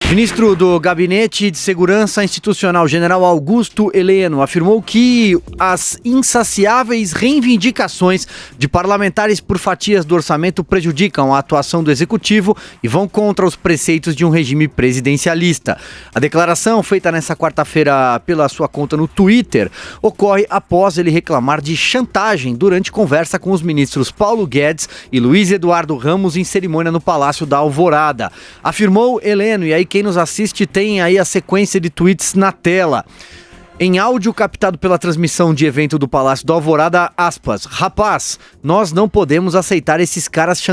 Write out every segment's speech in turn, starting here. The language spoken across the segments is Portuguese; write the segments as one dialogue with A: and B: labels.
A: Ministro do Gabinete de Segurança Institucional, General Augusto Heleno, afirmou que as insaciáveis reivindicações de parlamentares por fatias do orçamento prejudicam a atuação do Executivo e vão contra os preceitos de um regime presidencialista. A declaração, feita nesta quarta-feira pela sua conta no Twitter, ocorre após ele reclamar de chantagem durante conversa com os ministros Paulo Guedes e Luiz Eduardo Ramos em cerimônia no Palácio da Alvorada. Afirmou Heleno, e aí quem nos assiste tem aí a sequência de tweets na tela. Em áudio captado pela transmissão de evento do Palácio da Alvorada, aspas, rapaz, nós não podemos aceitar esses caras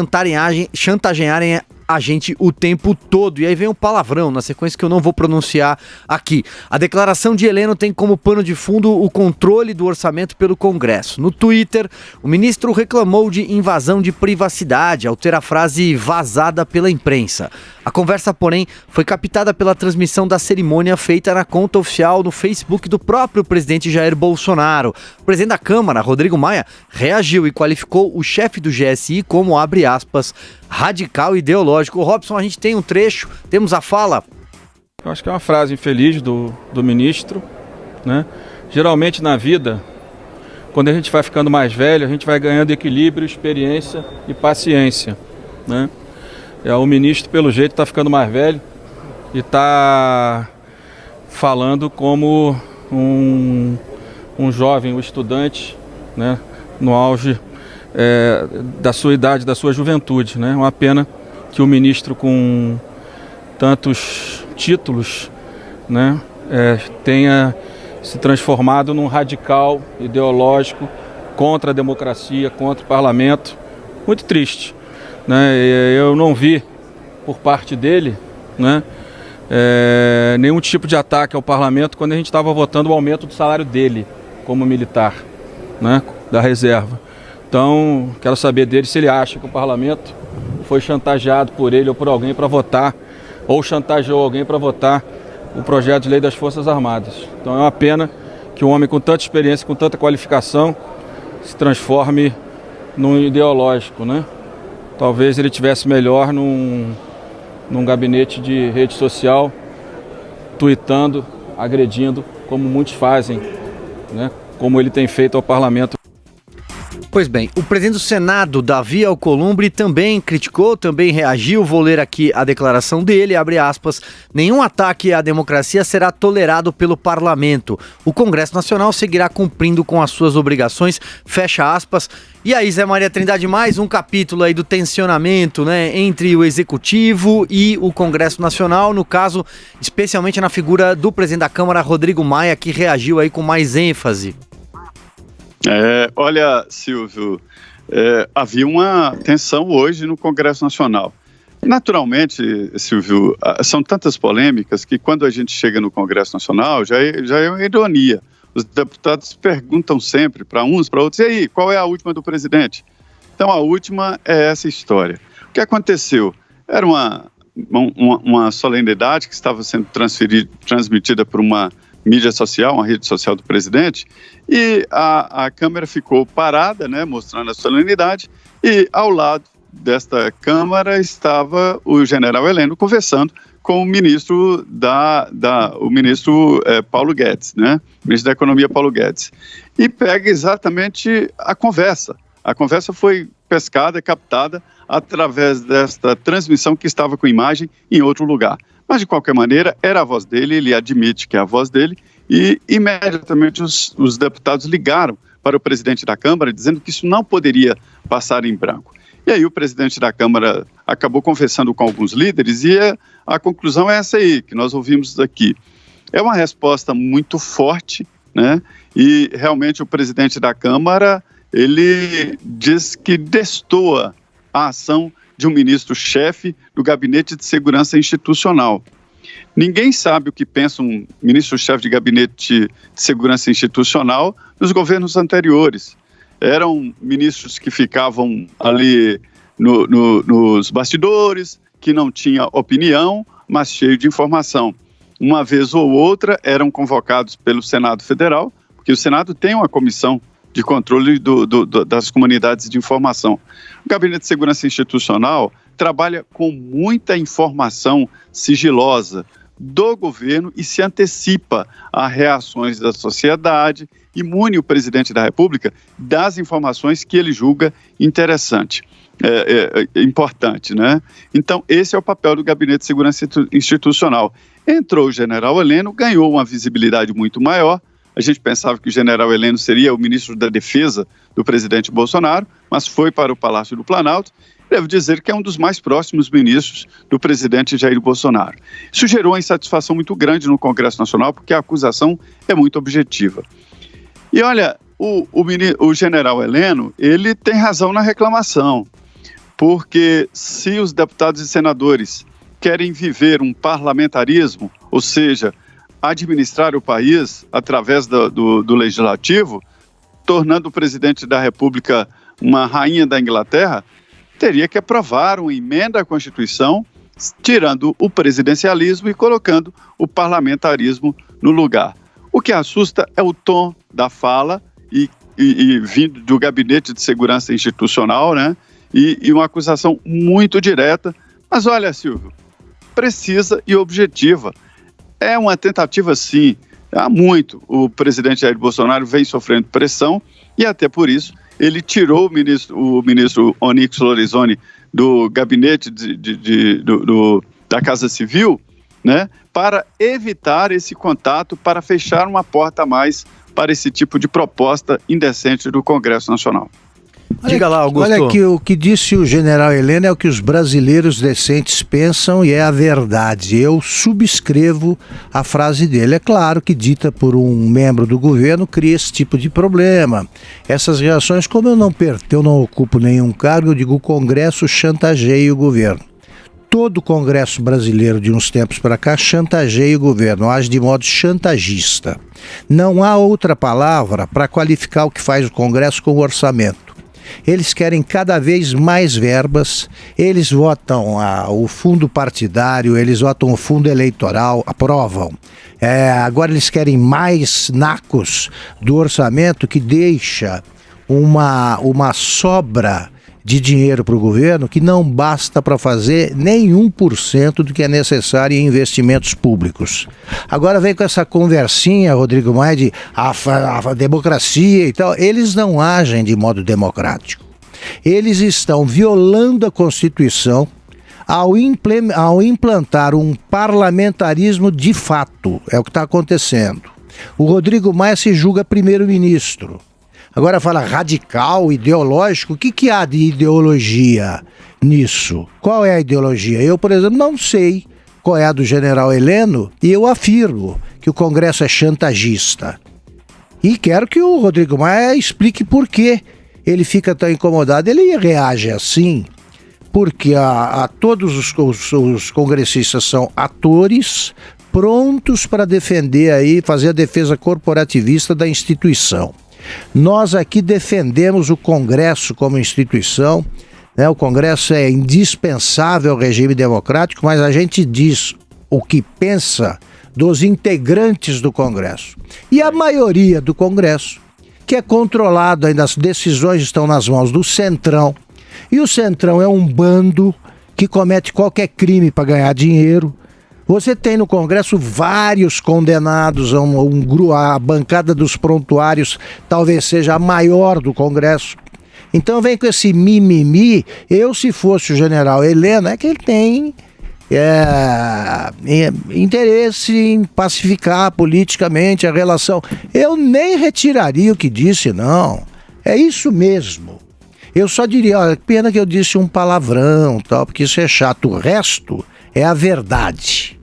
A: chantagearem a gente o tempo todo. E aí vem um palavrão na sequência que eu não vou pronunciar aqui. A declaração de Heleno tem como pano de fundo o controle do orçamento pelo Congresso. No Twitter, o ministro reclamou de invasão de privacidade ao ter a frase vazada pela imprensa. A conversa, porém, foi captada pela transmissão da cerimônia feita na conta oficial no Facebook do próprio presidente Jair Bolsonaro. O presidente da Câmara, Rodrigo Maia, reagiu e qualificou o chefe do GSI como, abre aspas, radical ideológico. Robson, a gente tem um trecho, temos a fala.
B: Eu acho que é uma frase infeliz do ministro, né? Geralmente na vida, quando a gente vai ficando mais velho, a gente vai ganhando equilíbrio, experiência e paciência, né? O ministro, pelo jeito, está ficando mais velho e está falando como um jovem, um estudante, né? No auge da sua idade, da sua juventude, né? Uma pena que o ministro com tantos títulos, né, tenha se transformado num radical ideológico contra a democracia, contra o parlamento. Muito triste, né? Eu não vi por parte dele, né, nenhum tipo de ataque ao parlamento quando a gente estava votando o aumento do salário dele como militar, né, da reserva. Então, quero saber dele se ele acha que o parlamento foi chantageado por ele ou por alguém para votar, ou chantageou alguém para votar o projeto de lei das Forças Armadas. Então é uma pena que um homem com tanta experiência, com tanta qualificação, se transforme num ideológico, né? Talvez ele tivesse melhor num gabinete de rede social, tuitando, agredindo, como muitos fazem, né? Como ele tem feito ao parlamento.
A: Pois bem, o presidente do Senado, Davi Alcolumbre, também criticou, também reagiu. Vou ler aqui a declaração dele, abre aspas, nenhum ataque à democracia será tolerado pelo parlamento. O Congresso Nacional seguirá cumprindo com as suas obrigações, fecha aspas. E aí, Zé Maria Trindade, mais um capítulo aí do tensionamento, né, entre o Executivo e o Congresso Nacional, no caso, especialmente na figura do presidente da Câmara, Rodrigo Maia, que reagiu aí com mais ênfase.
C: Olha, Silvio, havia uma tensão hoje no Congresso Nacional. Naturalmente, Silvio, são tantas polêmicas que quando a gente chega no Congresso Nacional já é uma ironia. Os deputados perguntam sempre para uns, para outros, e aí, qual é a última do presidente? Então, a última é essa história. O que aconteceu? Era uma solenidade que estava sendo transmitida por uma mídia social, uma rede social do presidente, e a câmera ficou parada, né, mostrando a solenidade, e ao lado desta câmara estava o general Heleno conversando com o ministro Paulo Guedes, né, ministro da Economia Paulo Guedes, e pega exatamente a conversa. A conversa foi pescada, captada através desta transmissão que estava com imagem em outro lugar. Mas, de qualquer maneira, era a voz dele, ele admite que é a voz dele, e imediatamente os deputados ligaram para o presidente da Câmara, dizendo que isso não poderia passar em branco. E aí o presidente da Câmara acabou conversando com alguns líderes e a conclusão é essa aí, que nós ouvimos aqui. É uma resposta muito forte, né? E realmente o presidente da Câmara, ele diz que destoa a ação de um ministro-chefe do Gabinete de Segurança Institucional. Ninguém sabe o que pensa um ministro-chefe de Gabinete de Segurança Institucional nos governos anteriores. Eram ministros que ficavam ali nos bastidores, que não tinham opinião, mas cheio de informação. Uma vez ou outra eram convocados pelo Senado Federal, porque o Senado tem uma comissão de controle das comunidades de informação. O Gabinete de Segurança Institucional trabalha com muita informação sigilosa do governo e se antecipa a reações da sociedade e mune o presidente da República das informações que ele julga importante, né? Então, esse é o papel do Gabinete de Segurança Institucional. Entrou o general Heleno, ganhou uma visibilidade muito maior. A gente pensava que o general Heleno seria o ministro da Defesa do presidente Bolsonaro, mas foi para o Palácio do Planalto. Devo dizer que é um dos mais próximos ministros do presidente Jair Bolsonaro. Isso gerou uma insatisfação muito grande no Congresso Nacional, porque a acusação é muito objetiva. E olha, o general Heleno, ele tem razão na reclamação, porque se os deputados e senadores querem viver um parlamentarismo, ou seja, administrar o país através do legislativo, tornando o presidente da República uma rainha da Inglaterra, teria que aprovar uma emenda à Constituição, tirando o presidencialismo e colocando o parlamentarismo no lugar. O que assusta é o tom da fala e vindo do Gabinete de Segurança Institucional, né? E uma acusação muito direta. Mas olha, Silvio, precisa e objetiva. É uma tentativa, sim. Há muito o presidente Jair Bolsonaro vem sofrendo pressão e até por isso ele tirou o ministro Onyx Lorenzoni do gabinete da Casa Civil, né, para evitar esse contato, para fechar uma porta a mais para esse tipo de proposta indecente do Congresso Nacional.
A: Diga lá, Augusto.
D: Olha que o que disse o general Heleno é o que os brasileiros decentes pensam e é a verdade. Eu subscrevo a frase dele. É claro que dita por um membro do governo cria esse tipo de problema. Essas reações, como eu não ocupo nenhum cargo, eu digo o Congresso chantageia o governo. Todo o Congresso brasileiro de uns tempos para cá chantageia o governo, age de modo chantagista. Não há outra palavra para qualificar o que faz o Congresso com o orçamento. Eles querem cada vez mais verbas, eles votam o fundo partidário, eles votam o fundo eleitoral, aprovam. Agora eles querem mais nacos do orçamento que deixa uma sobra de dinheiro para o governo que não basta para fazer nem 1% do que é necessário em investimentos públicos. Agora vem com essa conversinha, Rodrigo Maia, de a democracia e tal. Eles não agem de modo democrático. Eles estão violando a Constituição ao implantar um parlamentarismo de fato. É o que está acontecendo. O Rodrigo Maia se julga primeiro-ministro. Agora fala radical, ideológico. O que há de ideologia nisso? Qual é a ideologia? Eu, por exemplo, não sei qual é a do general Heleno e eu afirmo que o Congresso é chantagista. E quero que o Rodrigo Maia explique por que ele fica tão incomodado. Ele reage assim porque todos os congressistas são atores prontos para defender aí, fazer a defesa corporativista da instituição. Nós aqui defendemos o Congresso como instituição, né? O Congresso é indispensável ao regime democrático, mas a gente diz o que pensa dos integrantes do Congresso. E a maioria do Congresso, que é controlado, ainda as decisões estão nas mãos do Centrão, e o Centrão é um bando que comete qualquer crime para ganhar dinheiro. Você tem no Congresso vários condenados, a bancada dos prontuários talvez seja a maior do Congresso. Então vem com esse mimimi. Eu, se fosse o general Heleno, é que ele tem interesse em pacificar politicamente a relação. Eu nem retiraria o que disse, não. É isso mesmo. Eu só diria, olha, pena que eu disse um palavrão, tal, porque isso é chato. O resto é a verdade.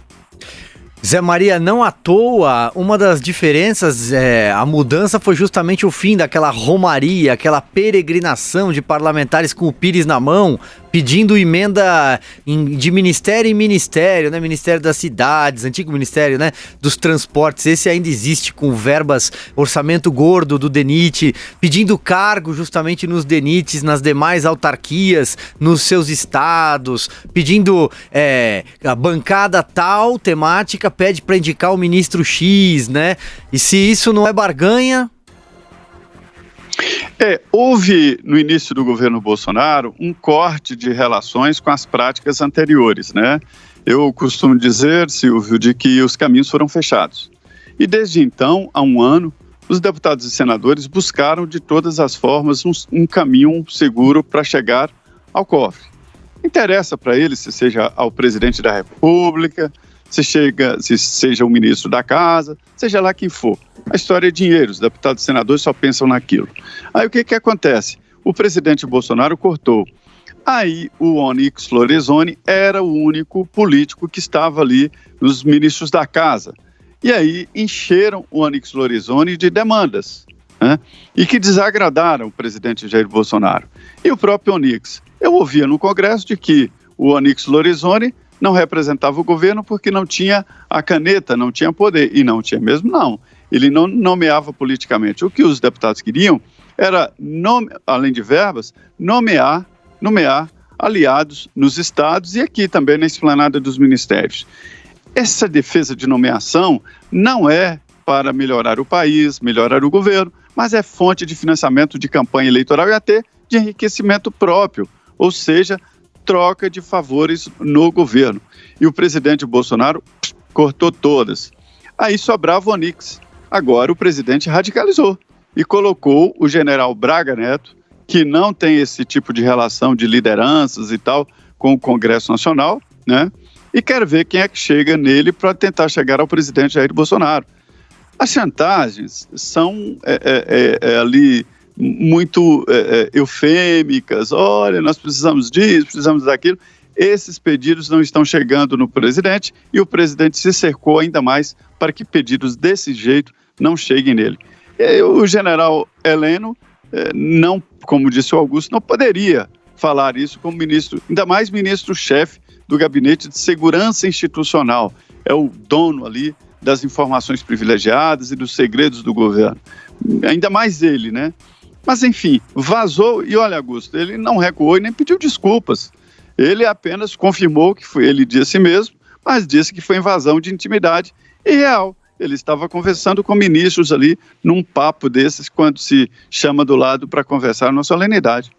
A: Zé Maria, não à toa, uma das diferenças, a mudança foi justamente o fim daquela romaria, aquela peregrinação de parlamentares com o pires na mão, pedindo emenda de ministério em ministério, né? Ministério das Cidades, antigo Ministério, né? Dos Transportes, esse ainda existe com verbas, orçamento gordo do DENIT, pedindo cargo justamente nos DENITs, nas demais autarquias, nos seus estados, pedindo a bancada tal, temática, pede para indicar o ministro X, né? E se isso não é barganha...
C: Houve, no início do governo Bolsonaro, um corte de relações com as práticas anteriores, né? Eu costumo dizer, Silvio, de que os caminhos foram fechados. E desde então, há um ano, os deputados e senadores buscaram de todas as formas um caminho seguro para chegar ao cofre. Interessa para eles se seja ao presidente da República, se seja o ministro da Casa, seja lá quem for. A história é dinheiro, os deputados e senadores só pensam naquilo. Aí o que acontece? O presidente Bolsonaro cortou. Aí o Onyx Lorenzoni era o único político que estava ali nos ministros da Casa. E aí encheram o Onyx Lorenzoni de demandas, né? E que desagradaram o presidente Jair Bolsonaro. E o próprio Onyx. Eu ouvia no Congresso de que o Onyx Lorenzoni não representava o governo porque não tinha a caneta, não tinha poder. E não tinha mesmo, não. Ele não nomeava politicamente. O que os deputados queriam era, além de verbas, nomear aliados nos estados e aqui também na esplanada dos ministérios. Essa defesa de nomeação não é para melhorar o país, melhorar o governo, mas é fonte de financiamento de campanha eleitoral e até de enriquecimento próprio, ou seja, troca de favores no governo. E o presidente Bolsonaro cortou todas. Aí sobrava o Onyx. Agora o presidente radicalizou e colocou o general Braga Neto, que não tem esse tipo de relação de lideranças e tal com o Congresso Nacional, né? E quer ver quem é que chega nele para tentar chegar ao presidente Jair Bolsonaro. As chantagens são ali muito eufêmicas. Olha, nós precisamos disso, precisamos daquilo. Esses pedidos não estão chegando no presidente e o presidente se cercou ainda mais para que pedidos desse jeito não cheguem nele. O general Heleno, não, como disse o Augusto, não poderia falar isso como ministro, ainda mais ministro-chefe do Gabinete de Segurança Institucional. É o dono ali das informações privilegiadas e dos segredos do governo. Ainda mais ele, né? Mas, enfim, vazou e, olha, Augusto, ele não recuou e nem pediu desculpas. Ele apenas confirmou que foi, ele disse mesmo, mas disse que foi invasão de intimidade irreal. Ele estava conversando com ministros ali num papo desses quando se chama do lado para conversar numa solenidade.